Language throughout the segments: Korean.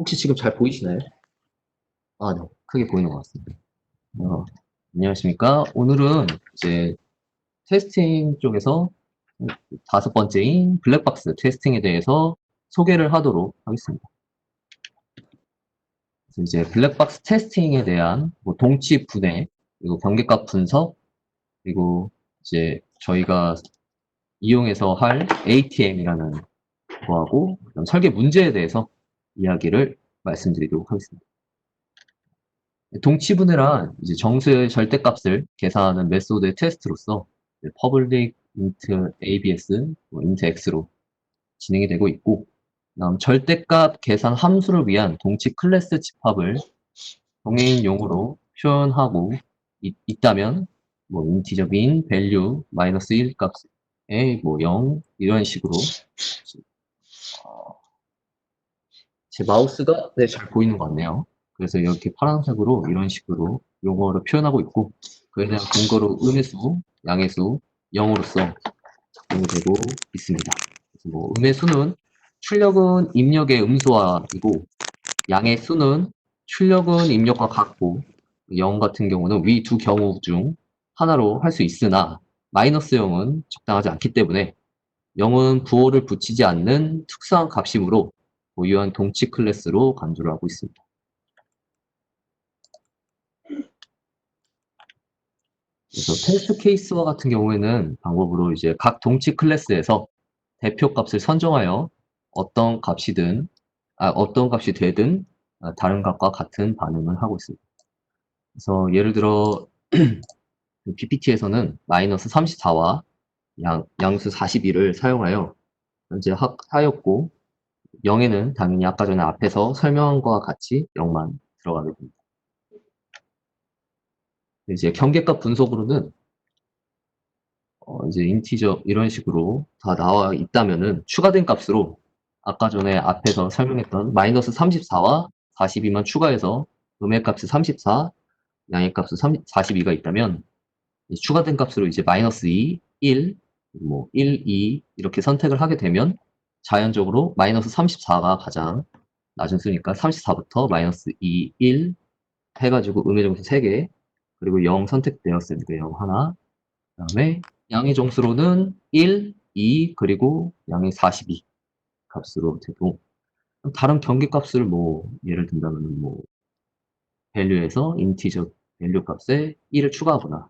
혹시 지금 잘 보이시나요? 아, 네. 크게 보이는 것 같습니다. 어, 안녕하십니까. 오늘은 이제 테스팅 쪽에서 다섯 번째인 블랙박스 테스팅에 대해서 소개를 하도록 하겠습니다. 그래서 이제 블랙박스 테스팅에 대한 뭐 동치 분해, 그리고 경계값 분석, 그리고 이제 저희가 이용해서 할 ATM이라는 거하고 설계 문제에 대해서 이야기를 말씀드리도록 하겠습니다. 동치분해란 이제 정수의 절대값을 계산하는 메소드의 테스트로서 public int abs, int x로 진행이 되고 있고, 다음 절대값 계산 함수를 위한 동치 클래스 집합을 동행용으로 표현하고 있다면 뭐 인티저 min, value, 마이너스 1 값에 뭐 0 이런 식으로 제 마우스가 네, 잘 보이는 것 같네요. 그래서 이렇게 파란색으로 이런 식으로 용어를 표현하고 있고 그에 대한 근거로 음의 수, 양의 수, 0으로서 정의되고 있습니다. 그래서 뭐 음의 수는 출력은 입력의 음수화이고 양의 수는 출력은 입력과 같고 0 같은 경우는 위 두 경우 중 하나로 할 수 있으나 마이너스 0은 적당하지 않기 때문에 0은 부호를 붙이지 않는 특수한 값이므로 보유한 동치 클래스로 간주를 하고 있습니다. 그래서 테스트 케이스와 같은 경우에는 방법으로 이제 각 동치 클래스에서 대표 값을 선정하여 어떤 값이든 어떤 값이 되든 다른 값과 같은 반응을 하고 있습니다. 그래서 예를 들어 PPT에서는 마이너스 34와 양수 42를 사용하여 현재 하였고 0에는 당연히 아까 전에 앞에서 설명한 것과 같이 0만 들어가게 됩니다. 이제 경계값 분석으로는 이제 인티저 이런 식으로 다 나와 있다면은 추가된 값으로 아까 전에 앞에서 설명했던 마이너스 34와 42만 추가해서 음의 값이 34, 양의 값이 42가 있다면 추가된 값으로 이제 마이너스 2, 1, 뭐 1, 2 이렇게 선택을 하게 되면 자연적으로 마이너스 34가 가장 낮은 수니까 34부터 마이너스 2, 1 해가지고 음의 정수 3개 그리고 0 선택되었으니까 0 하나 그 다음에 양의 정수로는 1, 2 그리고 양의 42 값으로 되고 다른 경계값을 뭐 예를 든다면 뭐 밸류에서 인티저 밸류 값에 1을 추가하거나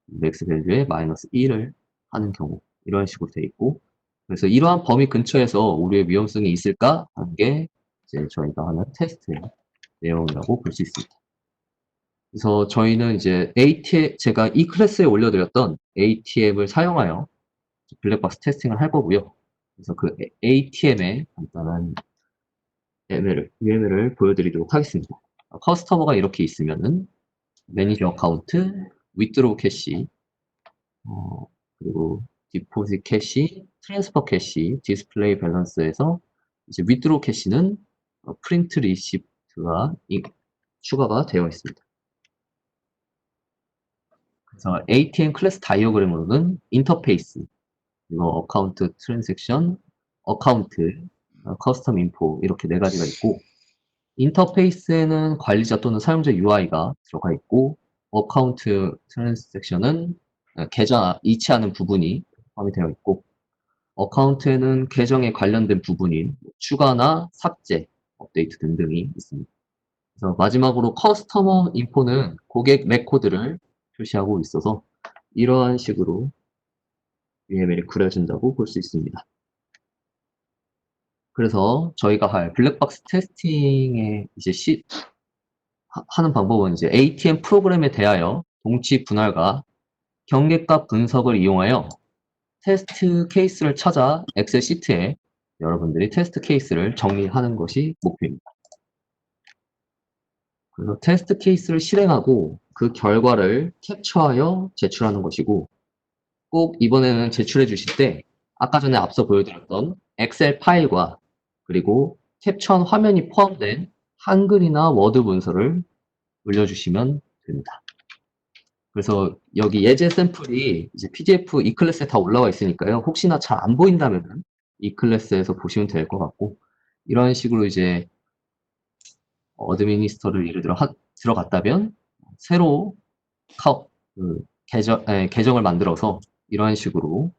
맥스 밸류에 마이너스 1을 하는 경우 이런 식으로 되어 있고 그래서 이러한 범위 근처에서 오류의 위험성이 있을까 하는 게 이제 저희가 하는 테스트의 내용이라고 볼 수 있습니다. 그래서 저희는 이제 ATM 제가 이 클래스에 올려드렸던 ATM을 사용하여 블랙박스 테스팅을 할 거고요. 그래서 그 ATM의 간단한 UML을 보여드리도록 하겠습니다. 커스터머가 이렇게 있으면은 매니저 어카운트, 위드로우 캐시, 그리고 디포짓 캐시, 트랜스퍼 캐시, 디스플레이 밸런스에서 이제 위드로우 캐시는 프린트 리시프트가 추가가 되어 있습니다. 그래서 ATM 클래스 다이어그램으로는 인터페이스, 이거 어카운트 트랜잭션, 어카운트, 커스텀 인포 이렇게 네 가지가 있고 인터페이스에는 관리자 또는 사용자 UI가 들어가 있고 어카운트 트랜잭션은 계좌 이체하는 부분이 포함이 되어 있고 어카운트에는 계정에 관련된 부분인 추가나 삭제, 업데이트 등등이 있습니다. 그래서 마지막으로 커스터머 인포는 고객 맥코드를 표시하고 있어서 이러한 식으로 UML이 그려진다고 볼 수 있습니다. 그래서 저희가 할 블랙박스 테스팅에 이제 하는 방법은 이제 ATM 프로그램에 대하여 동치 분할과 경계값 분석을 이용하여 테스트 케이스를 찾아 엑셀 시트에 여러분들이 테스트 케이스를 정리하는 것이 목표입니다. 그래서 테스트 케이스를 실행하고 그 결과를 캡처하여 제출하는 것이고 꼭 이번에는 제출해 주실 때 아까 전에 앞서 보여드렸던 엑셀 파일과 그리고 캡처한 화면이 포함된 한글이나 워드 문서를 올려주시면 됩니다. 그래서 여기 예제 샘플이 이제 PDF 이 클래스에 다 올라와 있으니까요. 혹시나 잘 안 보인다면 이 클래스에서 보시면 될 것 같고 이런 식으로 이제 어드미니스터를 예를 들어 들어갔다면 새로 계정을 만들어서 이런 식으로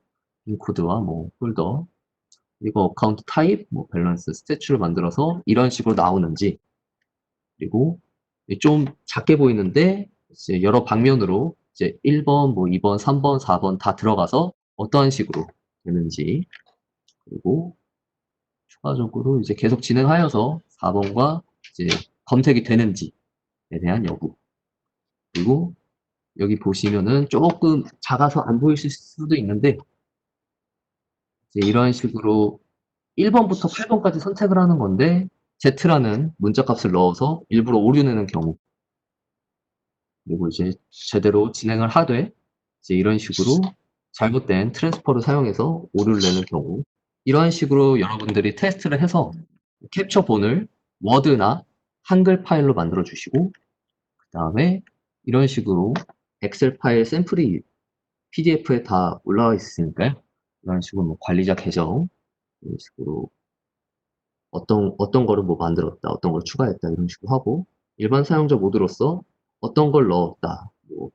인코드와 뭐 폴더 그리고 어카운트 타입, 뭐 밸런스, 스태츄를 만들어서 이런 식으로 나오는지 그리고 좀 작게 보이는데 이제 여러 방면으로 이제 1번, 뭐 2번, 3번, 4번 다 들어가서 어떠한 식으로 되는지 그리고 추가적으로 이제 계속 진행하여서 4번과 이제 검색이 되는지에 대한 여부 그리고 여기 보시면은 조금 작아서 안 보이실 수도 있는데 이제 이런 식으로 1번부터 8번까지 선택을 하는 건데 Z라는 문자 값을 넣어서 일부러 오류 내는 경우 그리고 이제 제대로 진행을 하되 이제 이런 식으로 잘못된 트랜스퍼를 사용해서 오류를 내는 경우 이런 식으로 여러분들이 테스트를 해서 캡처본을 워드나 한글 파일로 만들어 주시고 그 다음에 이런 식으로 엑셀 파일 샘플이 PDF에 다 올라와 있으니까요. 이런 식으로 뭐 관리자 계정 이런 식으로 어떤 거를 뭐 만들었다, 어떤 걸 추가했다 이런 식으로 하고 일반 사용자 모드로서 어떤 걸 넣었다, 뭐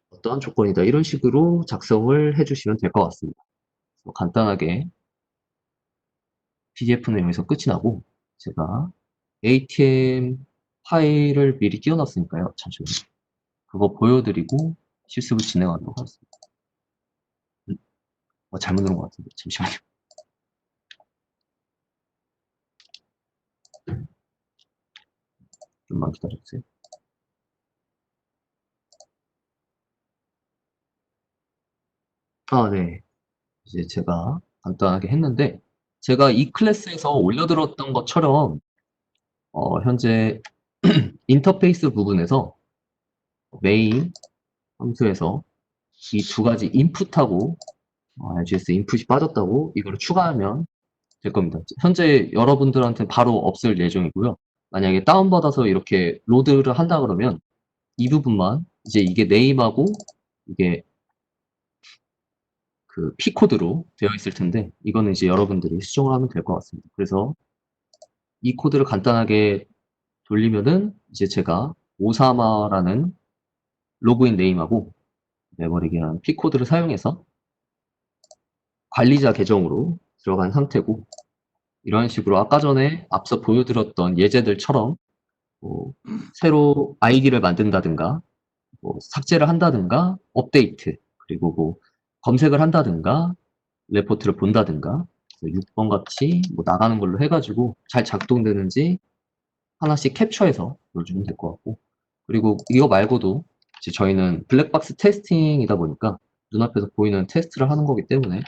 어떠한 조건이다 이런 식으로 작성을 해주시면 될 것 같습니다. 간단하게 PDF는 여기서 끝이 나고 제가 ATM 파일을 미리 띄워놨으니까요. 잠시만요. 그거 보여드리고 실습을 진행하도록 하겠습니다. 잘못 누른 것 같은데 잠시만요. 좀만 기다려주세요. 네. 이제 제가 간단하게 했는데 제가 이 클래스에서 올려들었던 것처럼 현재 인터페이스 부분에서 메인 함수에서 이 두 가지 인풋하고 RGS 인풋이 빠졌다고 이거를 추가하면 될 겁니다. 현재 여러분들한테 바로 없을 예정이고요. 만약에 다운받아서 이렇게 로드를 한다 그러면 이 부분만 이제 이게 네임하고 이게 그 P코드로 되어 있을 텐데 이거는 이제 여러분들이 수정을 하면 될 것 같습니다. 그래서 이 코드를 간단하게 돌리면은 이제 제가 오사마라는 로그인 네임하고 메모리기라는 P코드를 사용해서 관리자 계정으로 들어간 상태고 이런 식으로 아까 전에 앞서 보여드렸던 예제들처럼 뭐 새로 아이디를 만든다든가 뭐 삭제를 한다든가 업데이트 그리고 뭐 검색을 한다든가 레포트를 본다든가 6번 같이 뭐 나가는 걸로 해가지고 잘 작동되는지 하나씩 캡처해서 보여주면 될 것 같고 그리고 이거 말고도 이제 저희는 블랙박스 테스팅이다 보니까 눈앞에서 보이는 테스트를 하는 거기 때문에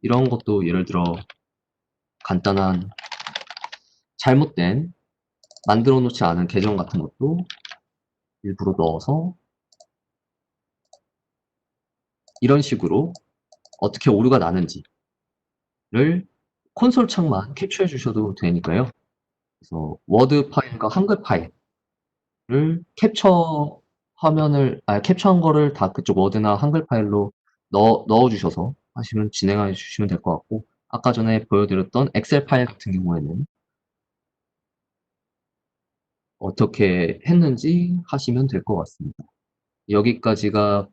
이런 것도 예를 들어 간단한 잘못된 만들어 놓지 않은 계정 같은 것도 일부러 넣어서 이런 식으로 어떻게 오류가 나는지를 콘솔 창만 캡처해 주셔도 되니까요. 그래서 워드 파일과 한글 파일을 캡처한 거를 다 그쪽 워드나 한글 파일로 넣어 주셔서 하시면 진행해 주시면 될 것 같고 아까 전에 보여드렸던 엑셀 파일 같은 경우에는 어떻게 했는지 하시면 될 것 같습니다. 여기까지가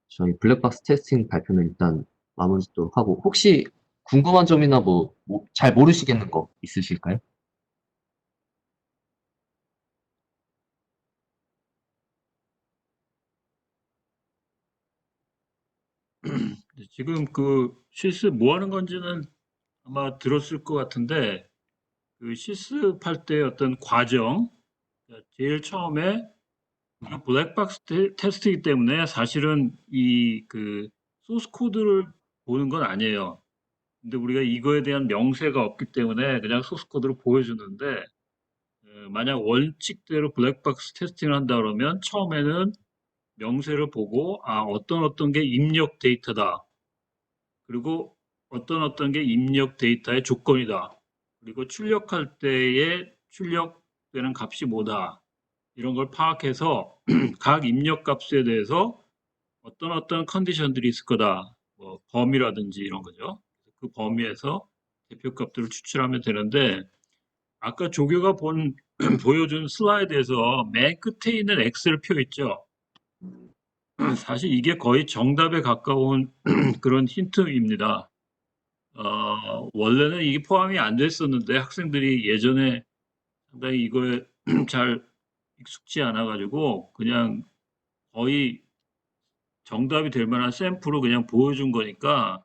저희 블랙박스 테스팅 발표는 일단 마무리도 하고 혹시 궁금한 점이나 잘 모르시겠는 거 있으실까요? 지금 그 실습 뭐 하는 건지는 아마 들었을 것 같은데, 그 실습할 때 어떤 과정, 제일 처음에 블랙박스 테스트이기 때문에 사실은 이 그 소스 코드를 보는 건 아니에요. 근데 우리가 이거에 대한 명세가 없기 때문에 그냥 소스 코드를 보여주는데, 만약 원칙대로 블랙박스 테스팅을 한다 그러면 처음에는 명세를 보고, 어떤 게 입력 데이터다. 그리고 어떤 게 입력 데이터의 조건이다. 그리고 출력할 때에 출력되는 값이 뭐다. 이런 걸 파악해서 각 입력 값에 대해서 어떤 컨디션들이 있을 거다. 뭐 범위라든지 이런 거죠. 그 범위에서 대표 값들을 추출하면 되는데 아까 조교가 보여준 슬라이드에서 맨 끝에 있는 엑셀 표 있죠? 사실 이게 거의 정답에 가까운 그런 힌트입니다. 원래는 이게 포함이 안 됐었는데 학생들이 예전에 상당히 이거에 잘 익숙지 않아가지고 그냥 거의 정답이 될 만한 샘플을 그냥 보여준 거니까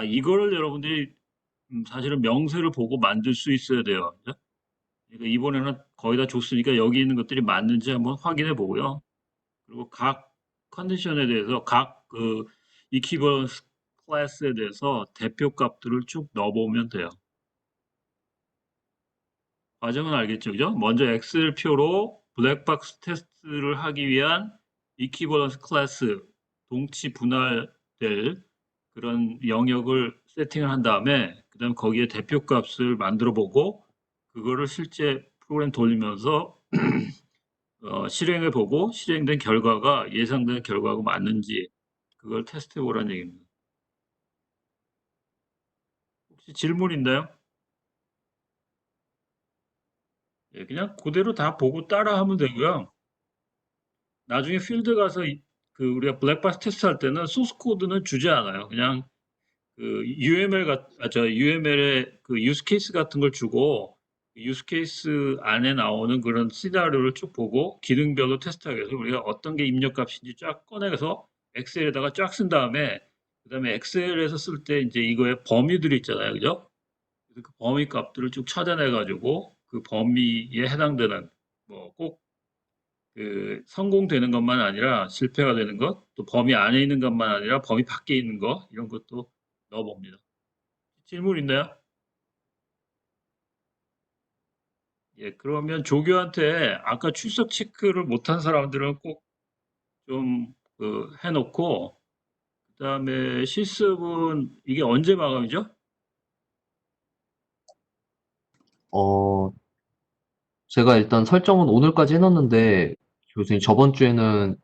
이거를 여러분들이 사실은 명세를 보고 만들 수 있어야 돼요. 그죠? 그러니까 이번에는 거의 다 줬으니까 여기 있는 것들이 맞는지 한번 확인해 보고요. 그리고 각 컨디션에 대해서 각 그 이퀴버런스 클래스에 대해서 대표 값들을 쭉 넣어보면 돼요. 과정은 알겠죠, 그죠? 먼저 엑셀표로 블랙박스 테스트를 하기 위한 이퀴버런스 클래스 동치 분할될 그런 영역을 세팅을 한 다음에 그다음 거기에 대표 값을 만들어 보고 그거를 실제 프로그램 돌리면서 실행해 보고 실행된 결과가 예상된 결과가 맞는지 그걸 테스트해 보라는 얘기입니다. 혹시 질문 있나요? 예, 그냥 그대로 다 보고 따라하면 되고요. 나중에 필드 가서 그 우리가 블랙박스 테스트 할 때는 소스 코드는 주지 않아요. 그냥 그 UML의 그 유스 케이스 같은 걸 주고 유스 케이스 안에 나오는 그런 시나리오를 쭉 보고 기능별로 테스트하기 위해서 우리가 어떤 게 입력 값인지 쫙 꺼내서 엑셀에다가 쫙 쓴 다음에 그다음에 엑셀에서 쓸 때 이제 이거에 범위들이 있잖아요. 그죠? 그래서 그 범위 값들을 쭉 찾아내 가지고 그 범위에 해당되는 뭐꼭 그 성공되는 것만 아니라 실패가 되는 것, 또 범위 안에 있는 것만 아니라 범위 밖에 있는 거, 이런 것도 넣어봅니다. 질문 있나요? 예, 그러면 조교한테 아까 출석 체크를 못한 사람들은 꼭 좀 해놓고, 그 다음에 실습은 이게 언제 마감이죠? 어, 제가 일단 설정은 오늘까지 해놨는데, 교수님 저번 주에는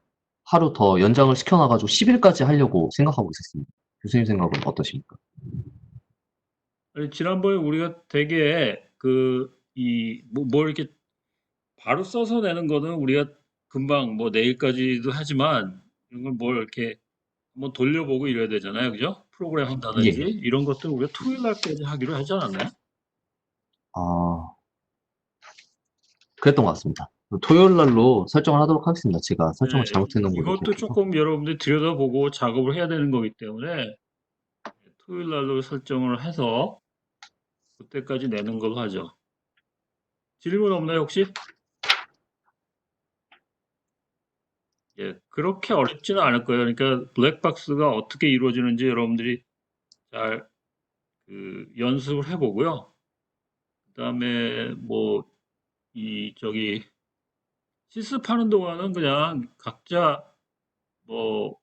하루 더 연장을 시켜놔가지고 10일까지 하려고 생각하고 있었습니다. 교수님 생각은 어떠십니까? 아니, 지난번에 우리가 되게 뭐 이렇게 바로 써서 내는 거는 우리가 금방 뭐 내일까지도 하지만 이런 걸 뭘 이렇게 한번 돌려보고 이래야 되잖아요. 그죠? 프로그램 한다든지 예. 이런 것들 우리가 토요일 날까지 하기로 하지 않았나요? 아, 그랬던 것 같습니다. 토요일 날로 설정을 하도록 하겠습니다. 제가 설정을 네, 잘못해 놓은 걸로 이것도 기억해서. 조금 여러분들 들여다보고 작업을 해야 되는 거기 때문에 토요일 날로 설정을 해서 그때까지 내는 걸로 하죠. 질문 없나요, 혹시? 예, 그렇게 어렵지는 않을 거예요. 그러니까 블랙박스가 어떻게 이루어지는지 여러분들이 잘 연습을 해보고요. 그다음에 뭐 실습하는 동안은 그냥 각자 뭐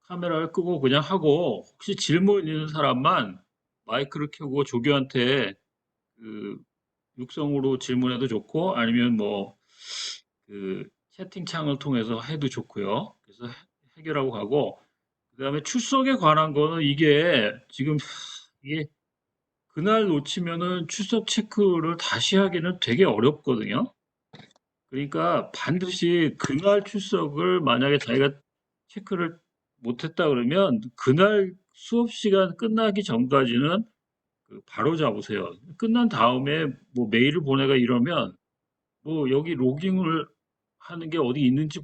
카메라를 끄고 그냥 하고 혹시 질문 있는 사람만 마이크를 켜고 조교한테 그 육성으로 질문해도 좋고 아니면 뭐 채팅창을 통해서 해도 좋고요. 그래서 해결하고 가고 그다음에 출석에 관한 거는 이게 지금 이게 그날 놓치면은 출석 체크를 다시 하기는 되게 어렵거든요. 그러니까 반드시 그날 출석을 만약에 자기가 체크를 못했다 그러면 그날 수업 시간 끝나기 전까지는 바로 잡으세요. 끝난 다음에 뭐 메일을 보내가 이러면 뭐 여기 로깅을 하는 게 어디 있는지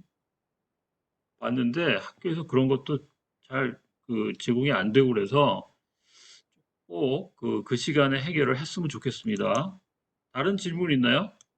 봤는데 학교에서 그런 것도 잘 제공이 안 되고 그래서 꼭 그 시간에 해결을 했으면 좋겠습니다. 다른 질문 있나요?